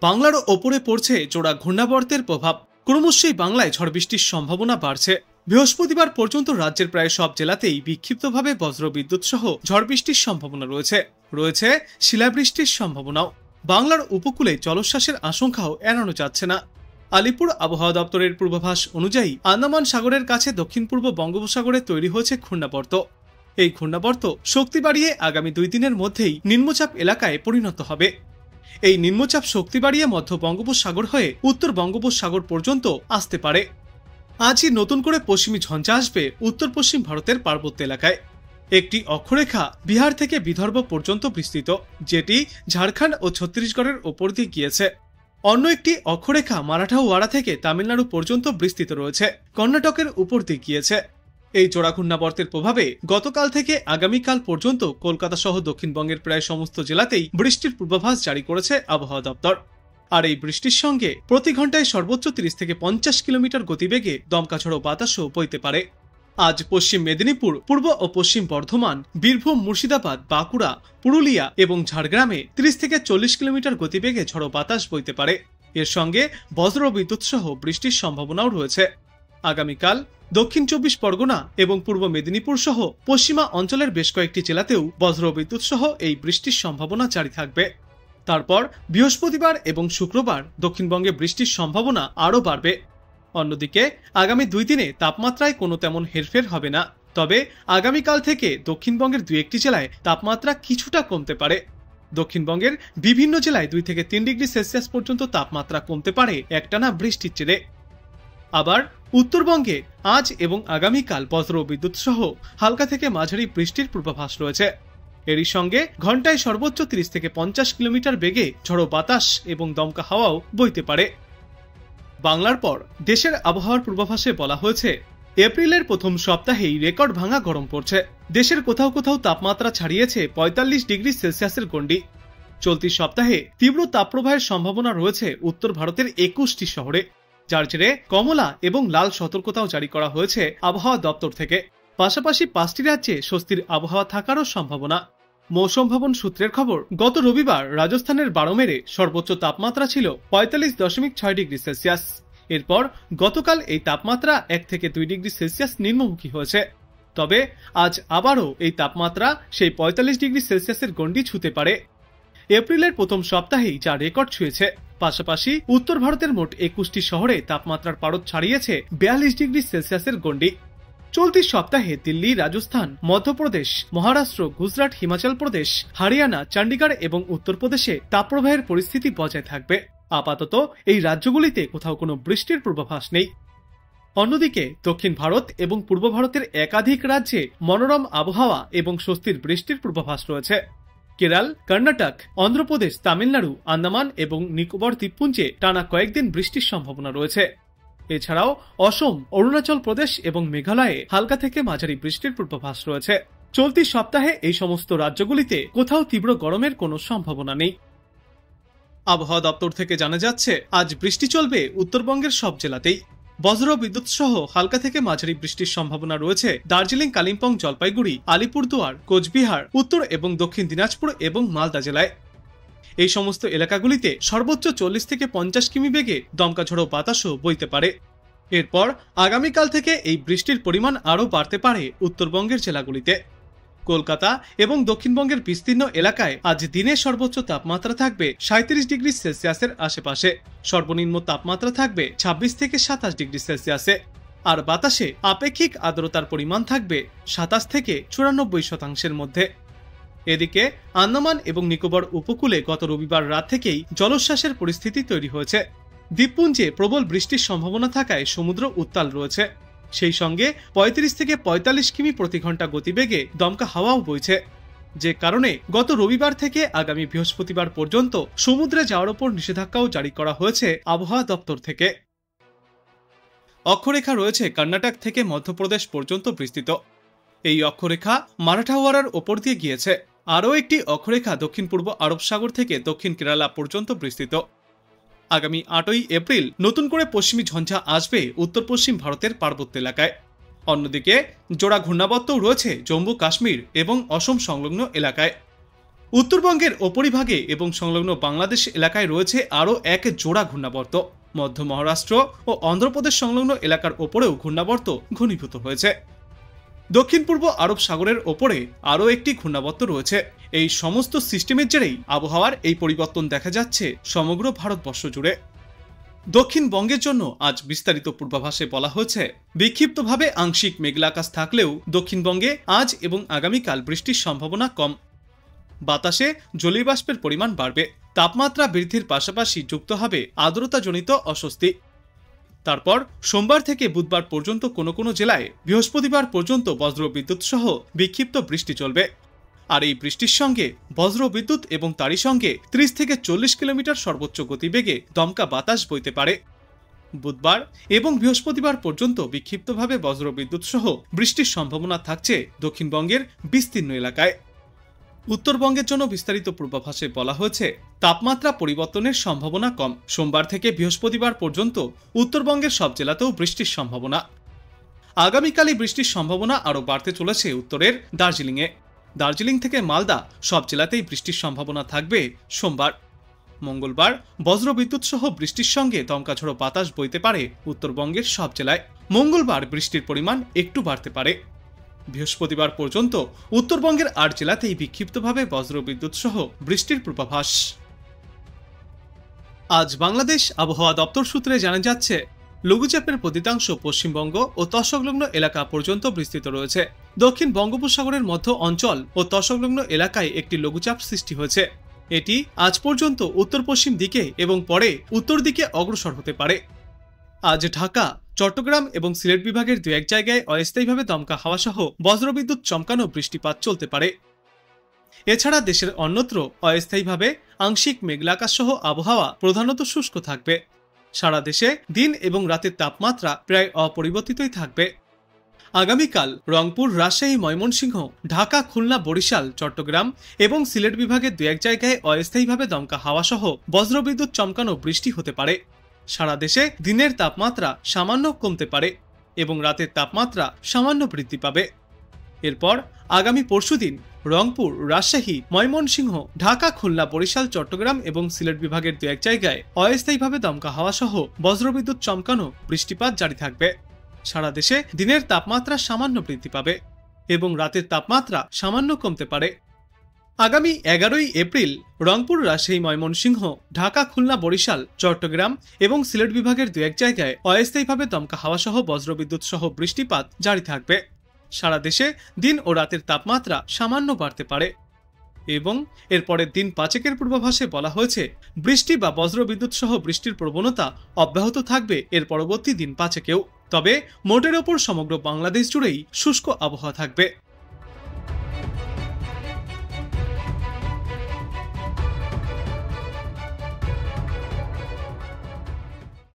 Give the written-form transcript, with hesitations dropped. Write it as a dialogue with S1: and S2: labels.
S1: বাংলার ওপরে পড়ছে জোড়া ঘূর্ণাবর্তের প্রভাব। ক্রমশই বাংলায় ঝড় বৃষ্টির সম্ভাবনা বাড়ছে। বৃহস্পতিবার পর্যন্ত রাজ্যের প্রায় সব জেলাতেই বিক্ষিপ্তভাবে বজ্রবিদ্যুৎ সহ ঝড় বৃষ্টির সম্ভাবনা রয়েছে শিলাবৃষ্টির সম্ভাবনাও। বাংলার উপকূলে জলোচ্ছ্বাসের আশঙ্কাও এড়ানো যাচ্ছে না। আলিপুর আবহাওয়া দপ্তরের পূর্বাভাস অনুযায়ী আন্দামান সাগরের কাছে দক্ষিণ পূর্ব বঙ্গোপসাগরে তৈরি হয়েছে ঘূর্ণাবর্ত। এই ঘূর্ণাবর্ত শক্তি বাড়িয়ে আগামী 2 দিনের মধ্যেই নিম্নচাপ এলাকায় পরিণত হবে। এই নিম্নচাপ শক্তি বাড়িয়ে মধ্য বঙ্গোপসাগর হয়ে উত্তর বঙ্গোপসাগর পর্যন্ত আসতে পারে। আজই নতুন করে পশ্চিমী ঝঞ্ঝা আসবে উত্তর পশ্চিম ভারতের পার্বত্য এলাকায়। একটি অক্ষরেখা বিহার থেকে বিদর্ভ পর্যন্ত বিস্তৃত, যেটি ঝাড়খণ্ড ও ছত্তিশগড়ের ওপর দিয়ে গিয়েছে। অন্য একটি অক্ষরেখা মারাঠাওয়াড়া থেকে তামিলনাড়ু পর্যন্ত বিস্তৃত রয়েছে, কর্ণাটকের উপর দিয়ে গিয়েছে। এই জোড়া ঘূর্ণাবর্তের প্রভাবে গতকাল থেকে আগামীকাল পর্যন্ত কলকাতা সহ দক্ষিণবঙ্গের প্রায় সমস্ত জেলাতেই বৃষ্টির পূর্বাভাস জারি করেছে আবহাওয়া দপ্তর। আর এই বৃষ্টির সঙ্গে প্রতি ঘন্টায় সর্বোচ্চ 30 থেকে 50 কিলোমিটার গতিবেগে দমকা ঝড়ো বাতাসও বইতে পারে। আজ পশ্চিম মেদিনীপুর, পূর্ব ও পশ্চিম বর্ধমান, বীরভূম, মুর্শিদাবাদ, বাঁকুড়া, পুরুলিয়া এবং ঝাড়গ্রামে 30 থেকে 40 কিলোমিটার গতিবেগে ঝড়ো বাতাস বইতে পারে। এর সঙ্গে বজ্রবিদ্যুৎ সহ বৃষ্টির সম্ভাবনাও রয়েছে। আগামীকাল দক্ষিণ 24 পরগনা এবং পূর্ব মেদিনীপুর সহ পশ্চিমা অঞ্চলের বেশ কয়েকটি জেলাতেও বজ্রবিদ্যুৎ সহ এই বৃষ্টির সম্ভাবনা জারি থাকবে। তারপর বৃহস্পতিবার এবং শুক্রবার দক্ষিণবঙ্গে বৃষ্টির সম্ভাবনা আরও বাড়বে। অন্যদিকে আগামী 2 দিনে তাপমাত্রায় কোনো তেমন হেরফের হবে না, তবে আগামীকাল থেকে দক্ষিণবঙ্গের 2-1টি জেলায় তাপমাত্রা কিছুটা কমতে পারে। দক্ষিণবঙ্গের বিভিন্ন জেলায় 2 থেকে 3 ডিগ্রি সেলসিয়াস পর্যন্ত তাপমাত্রা কমতে পারে একটানা বৃষ্টির জেরে। আবার উত্তরবঙ্গে আজ এবং আগামীকাল বজ্রবিদ্যুৎ সহ হালকা থেকে মাঝারি বৃষ্টির পূর্বাভাস রয়েছে। এরই সঙ্গে ঘন্টায় সর্বোচ্চ 30 থেকে 50 কিলোমিটার বেগে ঝড়ো বাতাস এবং দমকা হাওয়াও বইতে পারে। বাংলার পর দেশের আবহাওয়ার পূর্বাভাসে বলা হয়েছে, এপ্রিলের প্রথম সপ্তাহেই রেকর্ড ভাঙা গরম পড়ছে। দেশের কোথাও কোথাও তাপমাত্রা ছাড়িয়েছে 45 ডিগ্রি সেলসিয়াসের গণ্ডি। চলতি সপ্তাহে তীব্র তাপপ্রবাহের সম্ভাবনা রয়েছে উত্তর ভারতের 21টি শহরে, যার জেরে কমলা এবং লাল সতর্কতাও জারি করা হয়েছে আবহাওয়া দপ্তর থেকে। পাশাপাশি 5টি রাজ্যে স্বস্তির আবহাওয়া থাকারও সম্ভাবনা। মৌসুম ভবন সূত্রের খবর, গত রবিবার রাজস্থানের বাড়মেরে সর্বোচ্চ তাপমাত্রা ছিল 45.6 ডিগ্রি সেলসিয়াস। এরপর গতকাল এই তাপমাত্রা 1 থেকে 2 ডিগ্রি সেলসিয়াস নিম্নমুখী হয়েছে। তবে আজ আবারও এই তাপমাত্রা সেই 45 ডিগ্রি সেলসিয়াসের গণ্ডি ছুঁতে পারে। এপ্রিলের প্রথম সপ্তাহেই যা রেকর্ড ছুঁয়েছে। পাশাপাশি উত্তর ভারতের মোট 21টি শহরে তাপমাত্রার পারদ ছাড়িয়েছে 42 ডিগ্রি সেলসিয়াসের গণ্ডি। চলতি সপ্তাহে দিল্লি, রাজস্থান, মধ্যপ্রদেশ, মহারাষ্ট্র, গুজরাট, হিমাচল প্রদেশ, হরিয়ানা, চণ্ডীগড় এবং উত্তরপ্রদেশে তাপপ্রবাহের পরিস্থিতি বজায় থাকবে। আপাতত এই রাজ্যগুলিতে কোথাও কোনো বৃষ্টির পূর্বাভাস নেই। অন্যদিকে দক্ষিণ ভারত এবং পূর্ব ভারতের একাধিক রাজ্যে মনোরম আবহাওয়া এবং স্বস্তির বৃষ্টির পূর্বাভাস রয়েছে। কেরল, কর্ণাটক, অন্ধ্রপ্রদেশ, তামিলনাড়ু, আন্দামান এবং নিকোবর দ্বীপপুঞ্জে টানা কয়েকদিন বৃষ্টির সম্ভাবনা রয়েছে। এছাড়াও অসম, অরুণাচল প্রদেশ এবং মেঘালয়ে হালকা থেকে মাঝারি বৃষ্টির পূর্বাভাস রয়েছে। চলতি সপ্তাহে এই সমস্ত রাজ্যগুলিতে কোথাও তীব্র গরমের কোনো সম্ভাবনা নেই। আবহাওয়া দপ্তর থেকে জানা যাচ্ছে, আজ বৃষ্টি চলবে উত্তরবঙ্গের সব জেলাতেই। বজ্রবিদ্যুৎ সহ হালকা থেকে মাঝারি বৃষ্টির সম্ভাবনা রয়েছে দার্জিলিং, কালিম্পং, জলপাইগুড়ি, আলিপুরদুয়ার, কোচবিহার, উত্তর এবং দক্ষিণ দিনাজপুর এবং মালদা জেলায়। এই সমস্ত এলাকাগুলিতে সর্বোচ্চ 40 থেকে 50 কিমি বেগে দমকা ঝড়ো বাতাসও বইতে পারে। এরপর আগামীকাল থেকে এই বৃষ্টির পরিমাণ আরও বাড়তে পারে উত্তরবঙ্গের জেলাগুলিতে। কলকাতা এবং দক্ষিণবঙ্গের বিস্তীর্ণ এলাকায় আজ দিনের সর্বোচ্চ তাপমাত্রা থাকবে 37 ডিগ্রি সেলসিয়াসের আশেপাশে। সর্বনিম্ন তাপমাত্রা থাকবে 26 থেকে 27 ডিগ্রি সেলসিয়াসে। আর বাতাসে আপেক্ষিক আর্দ্রতার পরিমাণ থাকবে 27 থেকে 94% মধ্যে। এদিকে আন্দামান এবং নিকোবর উপকূলে গত রবিবার রাত থেকেই জলোচ্ছ্বাসের পরিস্থিতি তৈরি হয়েছে। দ্বীপপুঞ্জে প্রবল বৃষ্টির সম্ভাবনা থাকায় সমুদ্র উত্তাল রয়েছে। সেই সঙ্গে 35 থেকে 45 কিমি প্রতি ঘন্টা গতিবেগে দমকা হাওয়াও বইছে, যে কারণে গত রবিবার থেকে আগামী বৃহস্পতিবার পর্যন্ত সমুদ্রে যাওয়ার উপর নিষেধাজ্ঞাও জারি করা হয়েছে আবহাওয়া দপ্তর থেকে। অক্ষরেখা রয়েছে কর্ণাটক থেকে মধ্যপ্রদেশ পর্যন্ত বিস্তৃত। এই অক্ষরেখা মারাঠাওয়াড়ার ওপর দিয়ে গিয়েছে। আরও একটি অক্ষরেখা দক্ষিণ পূর্ব আরব সাগর থেকে দক্ষিণ কেরালা পর্যন্ত বিস্তৃত। আগামী 8ই এপ্রিল নতুন করে পশ্চিমী ঝঞ্ঝা আসবে উত্তর পশ্চিম ভারতের পার্বত্য এলাকায়। অন্যদিকে জোড়া ঘূর্ণাবর্তও রয়েছে জম্মু কাশ্মীর এবং অসম সংলগ্ন এলাকায়। উত্তরবঙ্গের উপরিভাগে এবং সংলগ্ন বাংলাদেশ এলাকায় রয়েছে আরও এক জোড়া ঘূর্ণাবর্ত। মধ্য মহারাষ্ট্র ও অন্ধ্রপ্রদেশ সংলগ্ন এলাকার ওপরেও ঘূর্ণাবর্ত ঘনীভূত হয়েছে। দক্ষিণ পূর্ব আরব সাগরের ওপরে আরও একটি ঘূর্ণাবর্ত রয়েছে। এই সমস্ত সিস্টেমের জেরেই আবহাওয়ার এই পরিবর্তন দেখা যাচ্ছে সমগ্র ভারতবর্ষ জুড়ে। দক্ষিণবঙ্গের জন্য আজ বিস্তারিত পূর্বাভাসে বলা হয়েছে, বিক্ষিপ্তভাবে আংশিক মেঘলা আকাশ থাকলেও দক্ষিণবঙ্গে আজ এবং আগামীকাল বৃষ্টির সম্ভাবনা কম। বাতাসে জলীয় বাষ্পের পরিমাণ বাড়বে। তাপমাত্রা বৃদ্ধির পাশাপাশি যুক্ত হবে আর্দ্রতাজনিত অস্বস্তি। তারপর সোমবার থেকে বুধবার পর্যন্ত কোনো কোনো জেলায় বৃহস্পতিবার পর্যন্ত বজ্রবিদ্যুৎ সহ বিক্ষিপ্ত বৃষ্টি চলবে। আর এই বৃষ্টির সঙ্গে বজ্রবিদ্যুৎ এবং তারই সঙ্গে 30 থেকে 40 কিলোমিটার সর্বোচ্চ গতিবেগে দমকা বাতাস বইতে পারে। বুধবার এবং বৃহস্পতিবার পর্যন্ত বিক্ষিপ্তভাবে বজ্রবিদ্যুৎ সহ বৃষ্টির সম্ভাবনা থাকছে দক্ষিণবঙ্গের বিস্তীর্ণ এলাকায়। উত্তরবঙ্গের জন্য বিস্তারিত পূর্বাভাসে বলা হয়েছে, তাপমাত্রা পরিবর্তনের সম্ভাবনা কম। সোমবার থেকে বৃহস্পতিবার পর্যন্ত উত্তরবঙ্গের সব জেলাতেও বৃষ্টির সম্ভাবনা। আগামীকালই বৃষ্টির সম্ভাবনা আরও বাড়তে চলেছে উত্তরের দার্জিলিংয়ে। দার্জিলিং থেকে মালদা সব জেলাতেই বৃষ্টির সম্ভাবনা থাকবে সোমবার। মঙ্গলবার বজ্রবিদ্যুৎ সহ বৃষ্টির সঙ্গে দমকাঝড়ো বাতাস বইতে পারে উত্তরবঙ্গের সব জেলায়। মঙ্গলবার বৃষ্টির পরিমাণ একটু বাড়তে পারে। বৃহস্পতিবার পর্যন্ত উত্তরবঙ্গের 8 জেলাতেই বিক্ষিপ্তভাবে বজ্রবিদ্যুৎ সহ বৃষ্টির পূর্বাভাস। আজ বাংলাদেশ আবহাওয়া দপ্তর সূত্রে জানা যাচ্ছে, লঘুচাপের প্রতিতাংশ পশ্চিমবঙ্গ ও তৎসংলগ্ন এলাকা পর্যন্ত বিস্তৃত রয়েছে। দক্ষিণ বঙ্গোপসাগরের মধ্য অঞ্চল ও তৎসংলগ্ন এলাকায় একটি লঘুচাপ সৃষ্টি হয়েছে। এটি আজ পর্যন্ত উত্তর পশ্চিম দিকে এবং পরে উত্তর দিকে অগ্রসর হতে পারে। আজ ঢাকা, চট্টগ্রাম এবং সিলেট বিভাগের 2-1 জায়গায় অস্থায়ীভাবে দমকা হাওয়া সহ বজ্রবিদ্যুৎ চমকানো বৃষ্টিপাত চলতে পারে। এছাড়া দেশের অন্যত্র অস্থায়ীভাবে আংশিক মেঘলা আকাশ সহ আবহাওয়া প্রধানত শুষ্ক থাকবে। সারা দেশে দিন এবং রাতের তাপমাত্রা প্রায় অপরিবর্তিতই থাকবে। আগামীকাল রংপুর, রাজশাহী, ময়মনসিংহ, ঢাকা, খুলনা, বরিশাল, চট্টগ্রাম এবং সিলেট বিভাগের 2-1 জায়গায় অস্থায়ীভাবে দমকা হাওয়া সহ বজ্রবিদ্যুৎ চমকানো বৃষ্টি হতে পারে। সারা দেশে দিনের তাপমাত্রা সামান্য কমতে পারে এবং রাতের তাপমাত্রা সামান্য বৃদ্ধি পাবে। এরপর আগামী পরশুদিন রংপুর, রাজশাহী, ময়মনসিংহ, ঢাকা, খুলনা, বরিশাল, চট্টগ্রাম এবং সিলেট বিভাগের 2-1 জায়গায় অস্থায়ীভাবে দমকা হাওয়া সহ বজ্রবিদ্যুৎ চমকানো বৃষ্টিপাত জারি থাকবে। সারা দেশে দিনের তাপমাত্রা সামান্য বৃদ্ধি পাবে এবং রাতের তাপমাত্রা সামান্য কমতে পারে। আগামী 11ই এপ্রিল রংপুর, রাজশাহী, ময়মনসিংহ, ঢাকা, খুলনা, বরিশাল, চট্টগ্রাম এবং সিলেট বিভাগের 2-1 জায়গায় অস্থায়ীভাবে দমকা হাওয়া সহ বজ্রবিদ্যুৎ সহ বৃষ্টিপাত জারি থাকবে। সারা দেশে দিন ও রাতের তাপমাত্রা সামান্য বাড়তে পারে এবং এরপরের দিন 5 পূর্বাভাসে বলা হয়েছে, বৃষ্টি বা বজ্রবিদ্যুৎ সহ বৃষ্টির প্রবণতা অব্যাহত থাকবে এর পরবর্তী দিন 5-এও। তবে মোটের ওপর সমগ্র বাংলাদেশ জুড়েই শুষ্ক আবহাওয়া থাকবে।